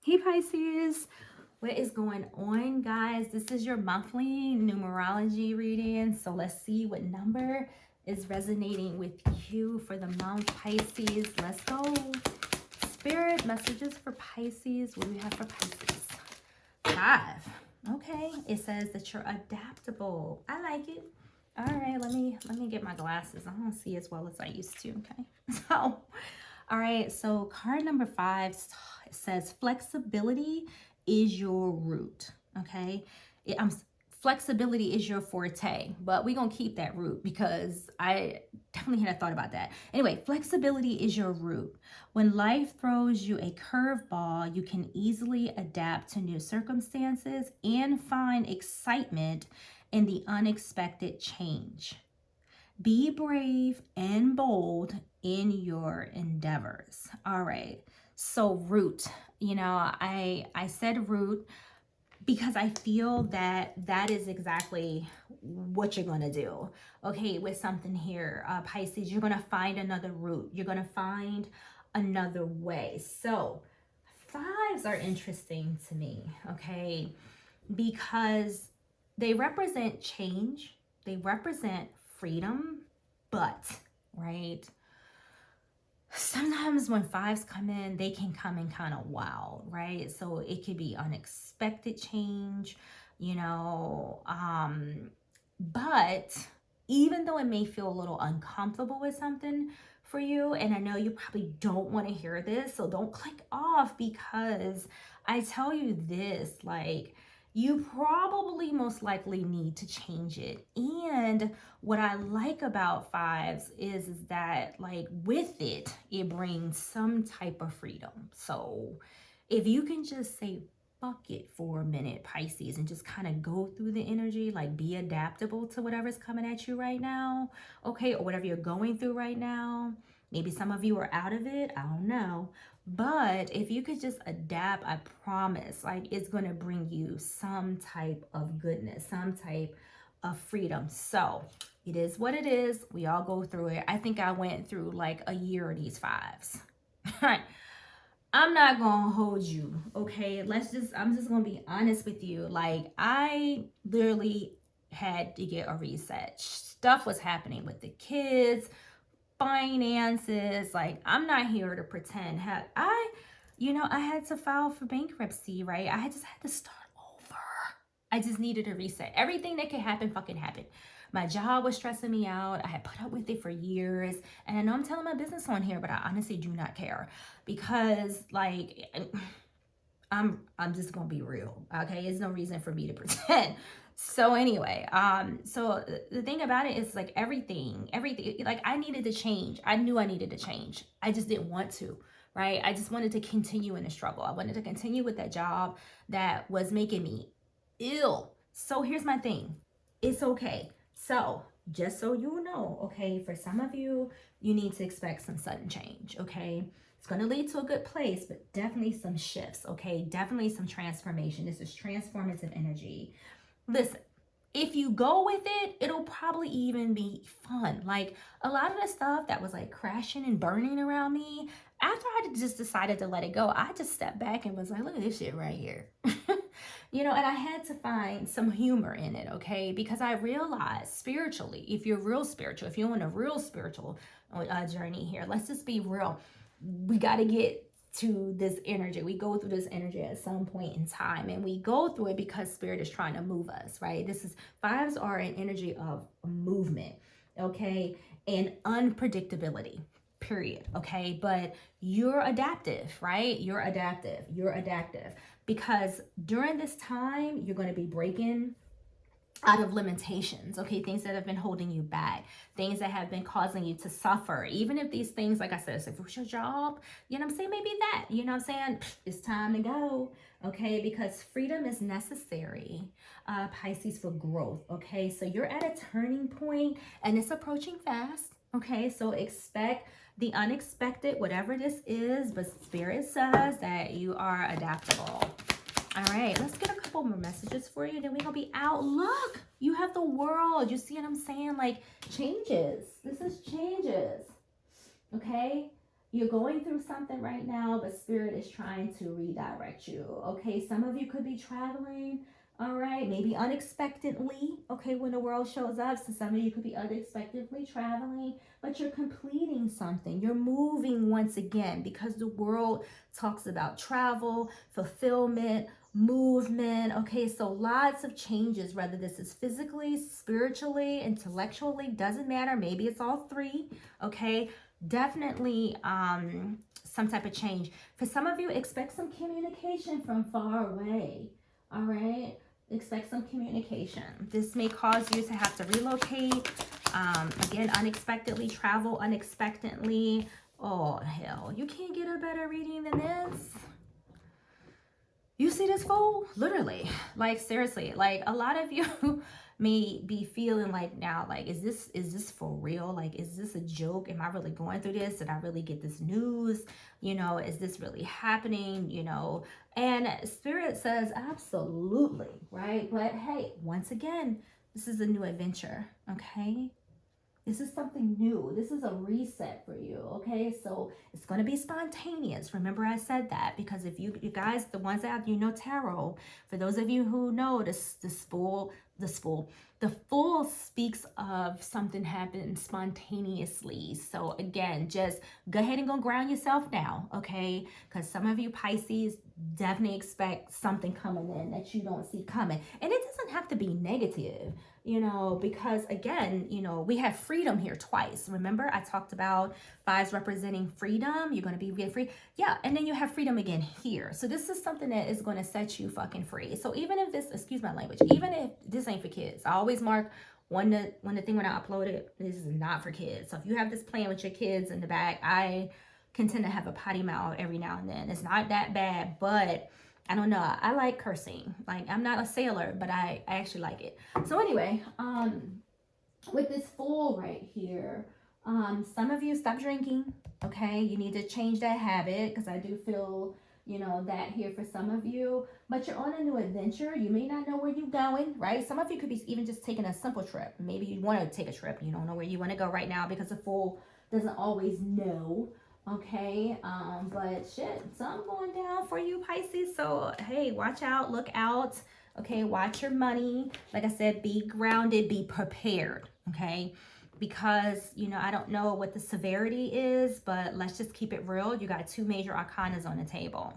Hey Pisces, what is going on, guys? This is your monthly numerology reading. So let's see what number is resonating with you for the month, Pisces. Let's go. Spirit messages for Pisces. What do we have for Pisces? 5. Okay, it says that you're adaptable. I like it. All right, let me get my glasses. I don't see as well as I used to. Okay, so all right, so card number 5 says flexibility is your root. Okay, flexibility is your forte, but we're gonna keep that root because I definitely had a thought about that. Anyway, flexibility is your root. When life throws you a curveball, you can easily adapt to new circumstances and find excitement in the unexpected change. Be brave and bold in your endeavors. All right. So root, I said root because I feel that that is exactly what you're going to do. Okay, with something here, Pisces, you're going to find another route. You're going to find another way. So 5s are interesting to me, okay, because they represent change, they represent freedom, but, right, sometimes when 5s come in, they can come in kind of wild, right? So it could be unexpected change, but even though it may feel a little uncomfortable with something for you, and I know you probably don't want to hear this, so don't click off, because I tell you this, like, you probably most likely need to change it. And what I like about 5s is that, like, with it, it brings some type of freedom. So if you can just say fuck it for a minute, Pisces, and just kind of go through the energy, like be adaptable to whatever's coming at you right now, okay, or whatever you're going through right now. Maybe some of you are out of it, I don't know. But if you could just adapt, I promise, like, it's going to bring you some type of goodness, some type of freedom. So it is what it is. We all go through it. I think I went through like a year of these 5s. I'm not gonna hold you, okay? I'm just gonna be honest with you. Like, I literally had to get a reset. Stuff was happening with the kids, finances. Like, I'm not here to pretend. I had to file for bankruptcy, right? I just had to start over. I just needed a reset. Everything that could happen fucking happened. My job was stressing me out. I had put up with it for years. And I know I'm telling my business on here, but I honestly do not care, because, like, I'm just gonna be real. Okay, there's no reason for me to pretend. So anyway, so the thing about it is, like, everything, like, I needed to change. I knew I needed to change. I just didn't want to, right? I just wanted to continue in the struggle. I wanted to continue with that job that was making me ill. So here's my thing. It's okay. So just so you know, okay, for some of you, you need to expect some sudden change, okay? It's going to lead to a good place, but definitely some shifts, okay? Definitely some transformation. This is transformative energy. Listen, if you go with it, it'll probably even be fun. Like, a lot of the stuff that was like crashing and burning around me, after I just decided to let it go, I just stepped back and was like, look at this shit right here. And I had to find some humor in it, okay? Because I realized spiritually, if you're real spiritual, if you're on a real spiritual journey here, let's just be real. We got to get to this energy. We go through this energy at some point in time, and we go through it because spirit is trying to move us, right? 5s are an energy of movement, okay, and unpredictability, period, okay? But you're adaptive, right? You're adaptive because during this time you're going to be breaking out of limitations, okay? Things that have been holding you back, things that have been causing you to suffer. Even if these things, like I said, if it's your job, you know what I'm saying, maybe that, you know what I'm saying, it's time to go, okay? Because freedom is necessary, Pisces, for growth, okay? So you're at a turning point and it's approaching fast, okay? So expect the unexpected, whatever this is, but spirit says that you are adaptable. All right, let's get a couple more messages for you, then we're gonna be out. Look, you have the world. You see what I'm saying? Like, changes. This is changes. Okay? You're going through something right now, but Spirit is trying to redirect you. Okay, some of you could be traveling, all right, maybe unexpectedly, okay, when the world shows up. So some of you could be unexpectedly traveling, but you're completing something. You're moving once again, because the world talks about travel, fulfillment, movement. Okay, so lots of changes, whether this is physically, spiritually, intellectually, doesn't matter. Maybe it's all three. Okay, definitely some type of change. For some of you, expect some communication from far away. All right, expect some communication. This may cause you to have to relocate, again, unexpectedly, travel unexpectedly. Oh hell, you can't get a better reading than this. You see this fool? Literally, like seriously, like a lot of you may be feeling like now, like, is this for real? Like, is this a joke? Am I really going through this? Did I really get this news? You know, is this really happening? You know, and Spirit says absolutely, right? But hey, once again, this is a new adventure, okay? This is something new. This is a reset for you, okay? So it's going to be spontaneous. Remember I said that, because if you guys, the ones that you know tarot, for those of you who know the Fool speaks of something happening spontaneously. So again, just go ahead and go ground yourself now, okay? Because some of you Pisces definitely expect something coming in that you don't see coming. And it doesn't have to be negative, you know, because again, you know, we have freedom here twice. Remember I talked about fives representing freedom. You're going to be free. Yeah. And then you have freedom again here. So this is something that is going to set you fucking free. So even if this, excuse my language, even if this ain't for kids, I always mark when the thing when I upload it, this is not for kids. So if you have this playing with your kids in the back, I can tend to have a potty mouth every now and then. It's not that bad, but I don't know. I like cursing. Like, I'm not a sailor, but I actually like it. So anyway, with this Fool right here, some of you stop drinking. Okay, you need to change that habit, because I do feel, you know, that here for some of you. But you're on a new adventure. You may not know where you're going, right? Some of you could be even just taking a simple trip. Maybe you want to take a trip. You don't know where you want to go right now, because the Fool doesn't always know. Okay, but shit, something going down for you Pisces. So hey, watch out, look out. Okay, watch your money. Like I said, be grounded, be prepared. Okay, because you know, I don't know what the severity is, but let's just keep it real. You got two major arcanas on the table.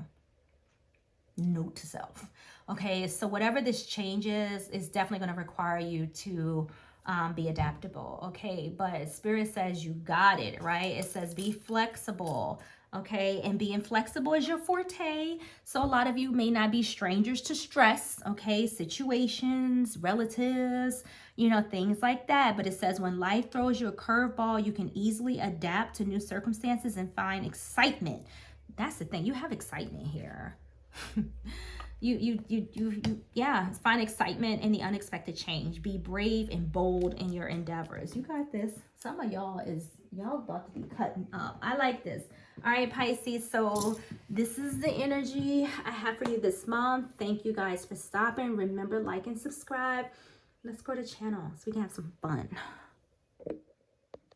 Note to self. Okay, so whatever this change is definitely going to require you to be adaptable. Okay, but Spirit says you got it, right? It says be flexible. Okay, and being flexible is your forte. So a lot of you may not be strangers to stress, okay, situations, relatives, you know, things like that. But it says when life throws you a curveball, you can easily adapt to new circumstances and find excitement. That's the thing. You have excitement here. Yeah, find excitement in the unexpected change. Be brave and bold in your endeavors. You got this. Some of y'all about to be cutting up. I like this. All right, Pisces, so this is the energy I have for you this month. Thank you guys for stopping. Remember, like and subscribe. Let's go to channel so we can have some fun.